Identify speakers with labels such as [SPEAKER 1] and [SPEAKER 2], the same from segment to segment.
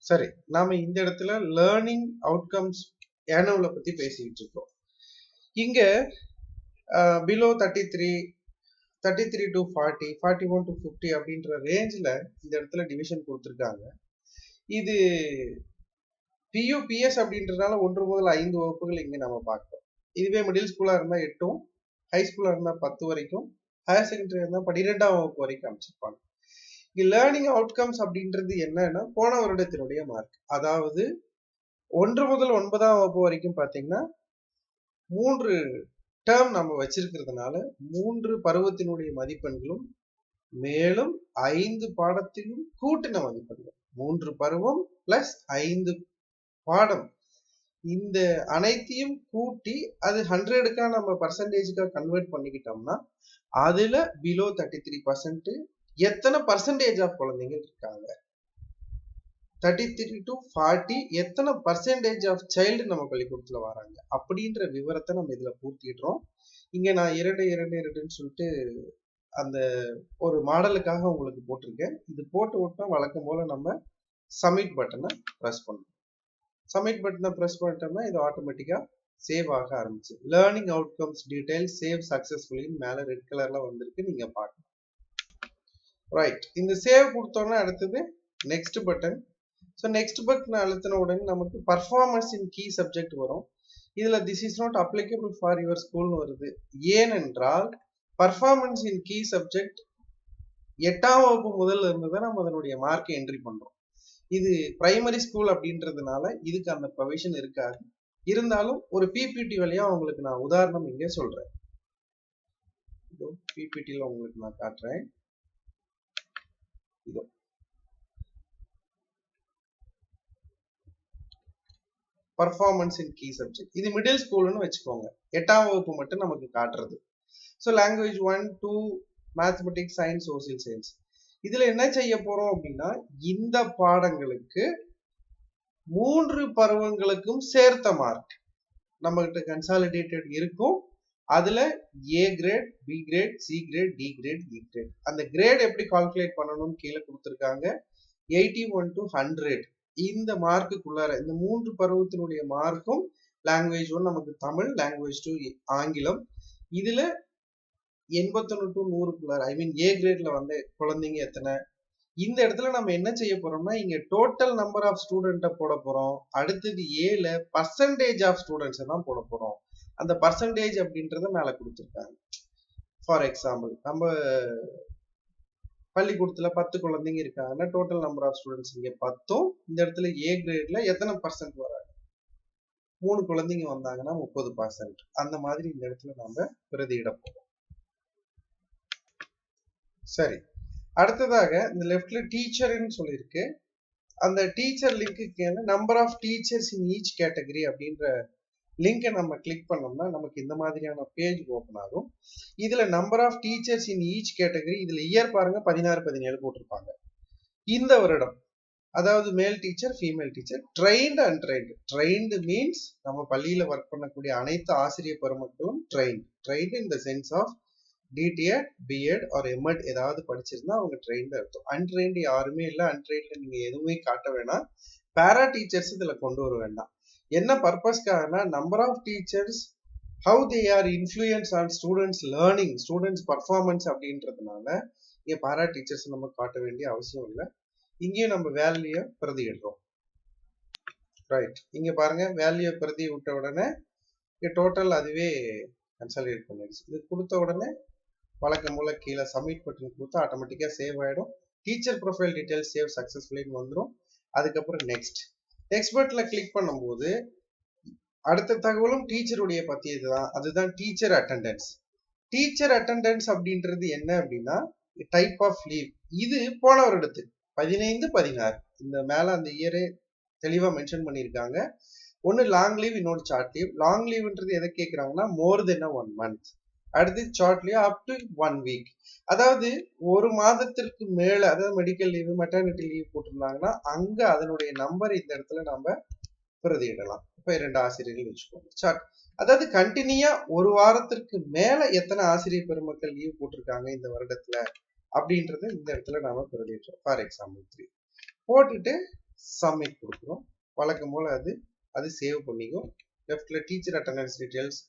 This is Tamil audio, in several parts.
[SPEAKER 1] சரி, நாம இந்த இடத்துல லேர்னிங் அவுட்கம்ஸ் ஏனோல பத்தி பேசிக்கிட்டு இருக்கோம். இங்க பிலோ 33 டு 40, 41 டு 50 அப்படின்ற ரேஞ்சில் இந்த இடத்துல டிவிஷன் கொடுத்துருக்காங்க. இது பியூபிஎஸ் அப்படின்றதுனால 1 முதல் 5 வகுப்புகள் இங்க நம்ம பார்க்கிறோம். இதுவே மிடில் ஸ்கூலா இருந்தா 8ம், ஹை ஸ்கூலா இருந்தா 10 வரைக்கும், ஹையர் செகண்டரி இருந்தா 12ஆம் வகுப்பு வரைக்கும் அமைச்சிருப்பாங்க. இங்க லேர்னிங் அவுட்கம்ஸ் அப்படின்றது என்னன்னா போன வருடத்தினுடைய மார்க். அதாவது 1 முதல் 9ஆம் வகுப்பு வரைக்கும் பாத்தீங்கன்னா 3 டேர்ம் நம்ம வச்சிருக்கிறதுனால 3 பருவத்தினுடைய மதிப்பெண்களும் மேலும் 5 பாடத்தையும் கூட்டின மதிப்பெண்கள். 3 பருவம் பிளஸ் 5 பாடம், இந்த அனைத்தையும் கூட்டி அது 100க்கா நம்ம பர்சன்டேஜ்க்கா கன்வெர்ட் பண்ணிக்கிட்டோம்னா அதுல பிலோ 33% எத்தனை பர்சன்டேஜ் ஆஃப் குழந்தைங்க இருக்காங்க, 33 டு 40 எத்தனை பர்சன்டேஜ் ஆஃப் சைல்டு நம்ம பள்ளிக்கூடத்துல வராங்க அப்படின்ற விவரத்தை நம்ம இதுல பூர்த்திடுறோம். இங்க நான் 2 சொல்லிட்டு அந்த ஒரு மாடலுக்காக உங்களுக்கு போட்டிருக்கேன். இது போட்டு விட்டா வழக்கம் போல நம்ம சப்மிட் பட்டனை ப்ரெஸ் பண்ணணும். சப்மிட் பட்டனை ப்ரெஸ் பண்ணிட்டோம்னா இது ஆட்டோமேட்டிக்கா சேவ் ஆக ஆரம்பிச்சு learning outcomes detail save successfully மேல ரெட் கலர்ல வந்திருக்கு, நீங்க பார்க்கலாம். ரைட், இந்த சேவ் கொடுத்தோம்னா அடுத்தது next button. So next button அழுத்தின உடனே நமக்கு பர்ஃபார்மன்ஸ் இன் கீ சப்ஜெக்ட் வரும். இதுல this is not applicable for your ஸ்கூல்னு வருது. ஏனென்றால் பர்ஃபார்மன்ஸ் இன் கீ சப்ஜெக்ட் 8ஆம் வகுப்பு முதல்ல இருந்து தான் நம்ம அதனுடைய மார்க்கை என்ட்ரி பண்றோம். இது பிரைமரி ஸ்கூல் அப்படின்றதுனால இதுக்கு அந்த ப்ரொவிஷன் இருக்காது. இருந்தாலும் ஒரு பிபிடி வழியா உங்களுக்கு நான் உதாரணம் இங்கே சொல்றேன். இதோ பிபிடியில் உங்களுக்கு நான் காட்டுறேன். இதோ பர்ஃபார்மன்ஸ் இன் கீ சப்ஜெக்ட், இது மிடில் ஸ்கூல்னு வச்சுக்கோங்க. 8ஆம் வகுப்பு மட்டும் நமக்கு காட்டுறது. So language 1, 2, mathematics, science, social science. இதுல என்ன செய்ய போறோம் அப்படின்னா இந்த பாடங்களுக்கு 3 பருவங்களுக்கும் சேர்த்த மார்க் நம்ம கிட்ட கன்சாலிடேட்டட் இருக்கும். அதுல A grade, B grade, C grade, D grade, E grade. அந்த கிரேட் எப்படி கால்குலேட் பண்ணணும்னு கீழே கொடுத்துருக்காங்க. 81 to 100 இந்த மார்க்குள்ளார இந்த 3 பருவத்தினுடைய மார்க்கும் லாங்குவேஜ் 1 நமக்கு தமிழ், லாங்குவேஜ் 2 ஆங்கிலம். இதுல 81 to 100 ஐ மீன் ஏ கிரேட்ல வந்து குழந்தைங்க எத்தனை, இந்த இடத்துல நம்ம என்ன செய்ய போறோம்னா இங்க டோட்டல் நம்பர் ஆஃப் ஸ்டூடெண்ட்டை போட போறோம். அடுத்தது ஏல பர்சன்டேஜ் ஆஃப் ஸ்டூடெண்ட்ஸை தான் போட போறோம். அந்த பர்சன்டேஜ் அப்படின்றத மேல கொடுத்துருக்காங்க. ஃபார் எக்ஸாம்பிள் நம்ம பள்ளிக்கூடத்துல 10 குழந்தைங்க இருக்காங்கன்னா டோட்டல் நம்பர் ஆஃப் ஸ்டூடெண்ட்ஸ் இங்க 10ம், இந்த இடத்துல ஏ கிரேட்ல எத்தனை பர்சன்ட் வராங்க, 3 குழந்தைங்க வந்தாங்கன்னா 30%. அந்த மாதிரி இந்த இடத்துல நாம பிரதியிட போறோம். சரி, அடுத்ததாக இந்த லெஃப்ட்ல டீச்சர்னு சொல்லியிருக்கு. அந்த டீச்சர் லிங்க்கு number of teachers in each category அப்படின்ற லிங்கை நம்ம கிளிக் பண்ணோம்னா நமக்கு இந்த மாதிரியான பேஜ் ஓப்பன் ஆகும். இதுல number of teachers in each category, இதுல இயர் பாருங்க 16, 17 போட்டிருப்பாங்க. இந்த வருடம் அதாவது male teacher, female teacher, trained, untrained. Trained means நம்ம பள்ளியில ஒர்க் பண்ணக்கூடிய அனைத்து ஆசிரியர் பெருமக்களும் trained in the sense of DTEd, BEd or MEd ஏதாவது படிச்சிருந்தா அவங்க ட்ரெயின்டு அர்த்தம். அன்ட்ரெயின்டு யாருமே இல்லை. அன்ட்ரெயின்டு நீங்க எதுவுமே காட்ட வேணாம். பேரா டீச்சர்ஸ் இதுல கொண்டு வர வேண்டாம். என்ன பர்பஸ்க்காகனா number of teachers how they are influence on students learning, students performance அப்படின்றதுனால இங்க பேரா டீச்சர்ஸ் நம்ம காட்ட வேண்டிய அவசியம் இல்லை. இங்கேயும் நம்ம வேல்யூ பிரதியிடுறோம். ரைட், இங்க பாருங்க வேல்யூ பிரதி விட்ட உடனே டோட்டல் அதுவே கன்சாலிடேட் பண்ணிடுச்சு. இது கொடுத்த உடனே வழக்கம் போல கீழே சப்மிட் பட்டன் கொடுத்தா ஆட்டோமேட்டிக்கா சேவ் ஆயிடும். டீச்சர் ப்ரொஃபைல் டீடைல் சேவ் சக்சஸ்ஃபுல்லின்னு வந்துடும். அதுக்கப்புறம் நெக்ஸ்ட் பட்டன்ல கிளிக் பண்ணும்போது அடுத்த தகவலும் டீச்சருடைய பத்தியது தான். அதுதான் டீச்சர் அட்டெண்டன்ஸ். டீச்சர் அட்டெண்டன்ஸ் அப்படின்றது என்ன அப்படின்னா டைப் ஆஃப் லீவ். இது போன வருடத்து 15, 16 இந்த மேல அந்த இயரே தெளிவா மென்ஷன் பண்ணியிருக்காங்க. ஒன்னு லாங் லீவ், இன்னொரு ஷார்ட் லீவ். லாங் லீவ்ன்றது எதை கேட்கறாங்கன்னா மோர் தென் 1 month. அடுத்து short leave up to 1 week. அதாவது ஒரு மாதத்திற்கு மேல, அதாவது மெடிக்கல் லீவ், மெட்டர்னிட்டி லீவ் போட்டிருந்தாங்கன்னா அங்க அதனுடைய நம்பர் இந்த இடத்துல நம்ம பிரதியிடலாம். இப்ப 2 ஆசிரியர்கள் வச்சுக்கோங்க. ஷார்ட் அதாவது கண்டினியூயா ஒரு வாரத்திற்கு மேல எத்தனை ஆசிரியர் பெருமக்கள் லீவ் போட்டிருக்காங்க இந்த வருடத்துல அப்படின்றத இந்த இடத்துல நாம பிரதியிடுறோம். ஃபார் எக்ஸாம்பிள் 3 போட்டுட்டு சப்மிட் கொடுக்குறோம். வழக்கம் போல் அது சேவ் பண்ணிக்கும். லெஃப்டில் டீச்சர் அட்டண்டன்ஸ் டீட்டெயில்ஸ்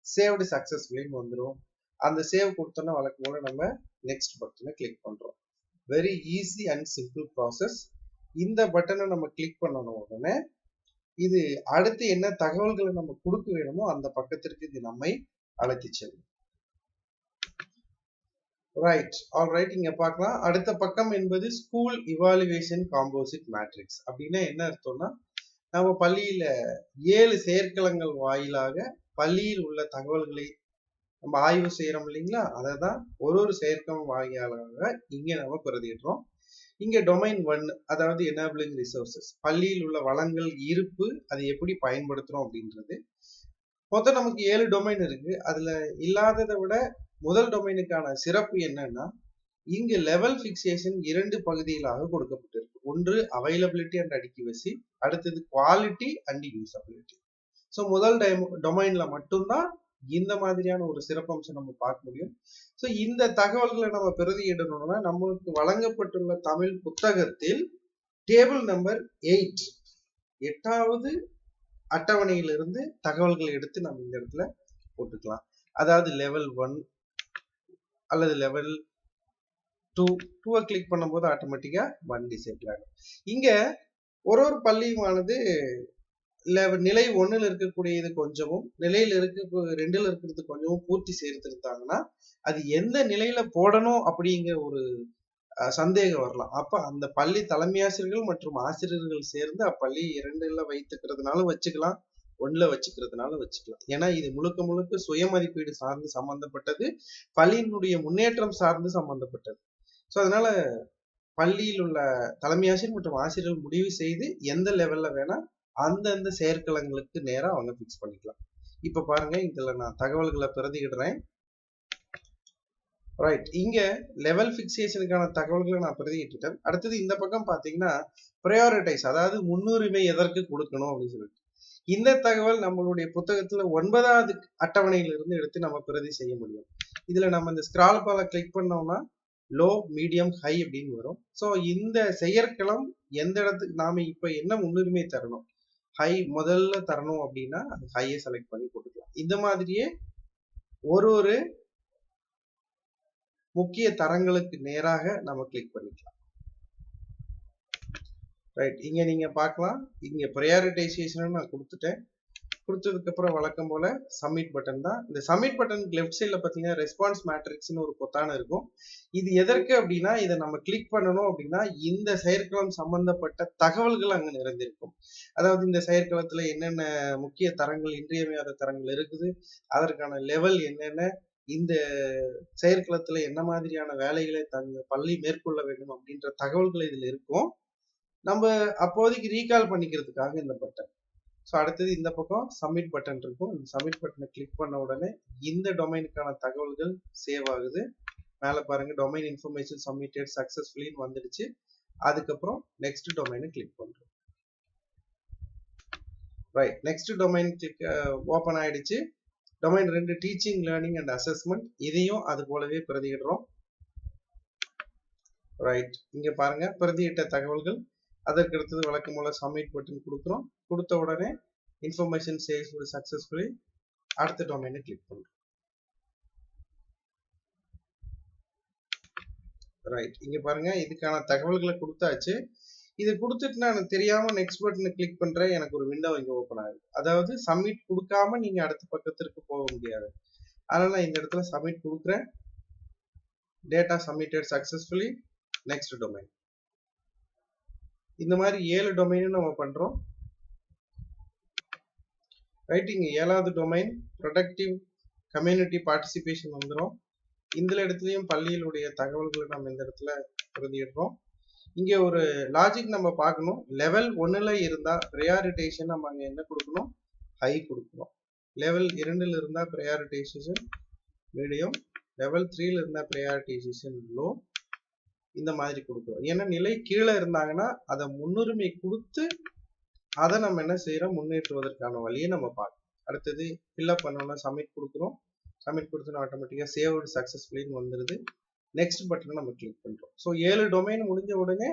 [SPEAKER 1] சேவ்டு சக்ஸஸ்ஃபுல்லின்னு வந்துடும். அந்த சேவ் கொடுத்தோன்னா வழக்கம் போல் நம்ம நெக்ஸ்ட் பட்டனை கிளிக் பண்ணுறோம். Very easy and simple process. இந்த பட்டனை நம்ம கிளிக் பண்ணணும் உடனே இது அடுத்து என்ன தகவல்களை நம்ம கொடுக்க வேணுமோ அந்த பக்கத்திற்கு இது நம்மை அழைத்து செல்லும். Right, alright. இங்க பார்க்கலாம். அடுத்த பக்கம் என்பது ஸ்கூல் இவாலுவேஷன் காம்போசிட் மேட்ரிக்ஸ். அப்படின்னா என்ன அர்த்தம்னா, நம்ம பள்ளியில 7 செயற்களங்கள் வாயிலாக பள்ளியில் உள்ள தகவல்களை நம்ம ஆய்வு செய்யறோம் இல்லைங்களா? அதை தான் ஒரு செயற்கம் வாயிலாக இங்க நம்ம பிரதிடுறோம். இங்க டொமைன் 1, அதாவது எனேபிளிங் ரிசோர்சஸ், பள்ளியில் உள்ள வளங்கள் இருப்பு, அதை எப்படி பயன்படுத்துறோம் அப்படின்றது. மொத்தம் நமக்கு 7 டொமைன் இருக்கு. அதுல இல்லாததை விட முதல் டொமைனுக்கான சிறப்பு என்னன்னா, இங்கு லெவல் பிக்சேஷன் 2 பகுதிகளாக கொடுக்கப்பட்டிருக்கு. ஒன்று அவைலபிலிட்டி அண்ட் அடிக்குவசி, அடுத்தது குவாலிட்டி அண்ட் யூசபிலிட்டி. ஸோ முதல் டொமைன்ல மட்டும்தான் இந்த மாதிரியான ஒரு சிறப்பம்சம் நம்ம பார்க்க முடியும். ஸோ இந்த தகவல்களை நம்ம பிரதியிடணும்னா நம்மளுக்கு வழங்கப்பட்டுள்ள தமிழ் புத்தகத்தில் டேபிள் நம்பர் 8வது அட்டவணையிலிருந்து தகவல்களை எடுத்து நம்ம இந்த இடத்துல போட்டுக்கலாம். அதாவது லெவல் 1 அல்லது லெவல் 2 கிளிக் பண்ணும்போது ஆட்டோமேட்டிக்கா 1 டிசேபிள் ஆகும். இங்க ஒரு பள்ளியுமானது நிலை 1ல் இருக்கக்கூடியது கொஞ்சமும் நிலையில 2ல் இருக்கிறது கொஞ்சமும் பூர்த்தி செய்திருந்தாங்கன்னா அது எந்த நிலையில போடணும் அப்படிங்கிற ஒரு சந்தேகம் வரலாம். அப்ப அந்த பள்ளி தலைமை ஆசிரியர்கள் மற்றும் ஆசிரியர்கள் சேர்ந்து அப்பள்ளி 2ல வைத்துக்கிறதுனாலும் வச்சுக்கலாம், 1ல வச்சுக்கிறதுனாலும் வச்சுக்கலாம். ஏன்னா இது முழுக்க முழுக்க சுய மதிப்பீடு சார்ந்து சம்பந்தப்பட்டது, பள்ளியினுடைய முன்னேற்றம் சார்ந்து சம்பந்தப்பட்டது. ஸோ அதனால பள்ளியில் உள்ள தலைமை ஆசிரியர் மற்றும் ஆசிரியர்கள் முடிவு செய்து எந்த லெவல்ல வேணா அந்தந்த செயற்களங்களுக்கு நேரா அவங்க பிக்ஸ் பண்ணிக்கலாம். இப்ப பாருங்க, இதுல நான் தகவல்களை பிரதியிடுறேன். ரைட், இங்க லெவல் பிக்சேஷனுக்கான தகவல்களை நான் பிரதியிட்டுட்டேன். அடுத்தது இந்த பக்கம் பாத்தீங்கன்னா ப்ரையாரிட்டைஸ், அதாவது முன்னுரிமை எதற்கு கொடுக்கணும் அப்படின்னு சொல்லிட்டு இந்த தகவல் நம்மளுடைய புத்தகத்துல 9வது அட்டவணையிலிருந்து எடுத்து நம்ம பிரதி செய்ய முடியும். இதுல நம்ம இந்த ஸ்கிரால் பால கிளிக் பண்ணோம்னா லோ, மீடியம், ஹை அப்படின்னு வரும். ஸோ இந்த செயற்களம் எந்த இடத்துக்கு நாம இப்ப என்ன முன்னுரிமை தரணும், ஹை முதல்ல தரணும் அப்படின்னா அது ஹையை செலக்ட் பண்ணி போட்டுக்கலாம். இந்த மாதிரியே ஒரு முக்கிய தரங்களுக்கு நேராக நம்ம கிளிக் பண்ணிக்கலாம். ரைட், இங்க நீங்க பார்க்கலாம். இங்க ப்ரையாரிட்டைசேஷன் நான் கொடுத்துட்டேன். கொடுத்ததுக்கு அப்புறம் வழக்கம் போல சப்மிட் பட்டன் தான். இந்த சப்மிட் பட்டனுக்கு லெஃப்ட் சைட்ல பாத்தீங்கன்னா ரெஸ்பான்ஸ் மேட்ரிக்ஸ்னு ஒரு பொத்தான இருக்கும். இது எதற்கு அப்படின்னா, இதை நம்ம கிளிக் பண்ணணும் அப்படின்னா இந்த செயற்களம் சம்பந்தப்பட்ட தகவல்கள் அங்க நிறைந்திருக்கும். அதாவது இந்த செயற்களத்துல என்னென்ன முக்கிய தரங்கள், இன்றியமையாத தரங்கள் இருக்குது, அதற்கான லெவல் என்னென்ன, இந்த செயற்களத்துல என்ன மாதிரியான வேலைகளை பள்ளி மேற்கொள்ள வேண்டும் அப்படின்ற தகவல்கள் இதுல இருக்கும். நம்ம அப்போதைக்கு ரீகால் பண்ணிக்கிறதுக்காக இந்த பட்டன். ஸோ அடுத்தது இந்த பக்கம் சப்மிட் பட்டன் இருக்கும். இந்த சப்மிட் பட்டனை கிளிக் பண்ண உடனே இந்த டொமைனுக்கான தகவல்கள் சேவ் ஆகுது. மேலே பாருங்க, டொமைன் இன்ஃபர்மேஷன் சப்மிட்டட் சக்சஸ்ஃபுல்லின்னு வந்துடுச்சு. அதுக்கப்புறம் நெக்ஸ்ட் டொமைனை கிளிக் பண்றோம். Right, next domain click open ஆயிடுச்சு. Domain 2 teaching, learning and assessment, இதையும் அது போலவே பிரதியிடுறோம். ரைட், இங்க பாருங்க பிரதியிட்ட தகவல்கள். அதற்கு அடுத்தது வழக்கம் போல சப்மிட் பட்டன் கொடுக்குறோம். கொடுத்த உடனே இன்ஃபர்மேஷன் சேவ்ஸ் சக்சஸ்ஃபுல்லி. அடுத்த டொமைனை கிளிக் பண்றோம். ரைட், இங்க பாருங்க இதுக்கான தகவல்களை கொடுத்தாச்சு. இது கொடுத்துட்டு நான் தெரியாம நெக்ஸ்ட் பட்டனை கிளிக் பண்றேன். எனக்கு ஒரு விண்டோ இங்க ஓப்பன் ஆகுது. அதாவது சப்மிட் கொடுக்காம நீங்க அடுத்த பக்கத்திற்கு போக முடியாது. அதனால நான் இந்த இடத்துல சப்மிட் கொடுக்குறேன். Data submitted successfully, next domain. இந்த மாதிரி 7 டொமைனும் நம்ம பண்றோம். ரைட், இங்க 7வது டொமைன் ப்ரொடக்டிவ் கம்யூனிட்டி பார்ட்டிசிபேஷன் வந்துடும். இந்த இடத்துலயும் பள்ளியிலுடைய தகவல்களை நம்ம இந்த இடத்துல பிரதியிடுறோம். இங்க ஒரு லாஜிக் நம்ம பார்க்கணும். லெவல் 1ல இருந்தா ப்ரையாரிட்டைசேஷன் நம்ம அங்க என்ன கொடுக்கணும், ஹை கொடுக்கணும். லெவல் 2ல இருந்தா ப்ரையாரிட்டைசேஷன் மீடியம், லெவல் 3ல இருந்தா ப்ரையாரிட்டைசேஷன் லோ, இந்த மாதிரி கொடுக்குறோம். ஏன்னா நிலை கீழே இருந்தாங்கன்னா அதை முன்னுரிமை கொடுத்து அதை நம்ம என்ன செய்யறோம், முன்னேற்றுவதற்கான வழியை நம்ம பார்க்கணும். அடுத்தது ஃபில்அப் பண்ணோம்னா சப்மிட் கொடுக்குறோம். சப்மிட் கொடுத்தோன்னா ஆட்டோமேட்டிக்கா சேவ்டு சக்சஸ்ஃபுல்லின்னு வந்துடுது. நெக்ஸ்ட் பட்டனை நம்ம கிளிக் பண்றோம். ஸோ 7 டொமைன் முடிஞ்ச உடனே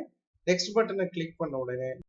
[SPEAKER 1] நெக்ஸ்ட் பட்டனை கிளிக் பண்ண உடனே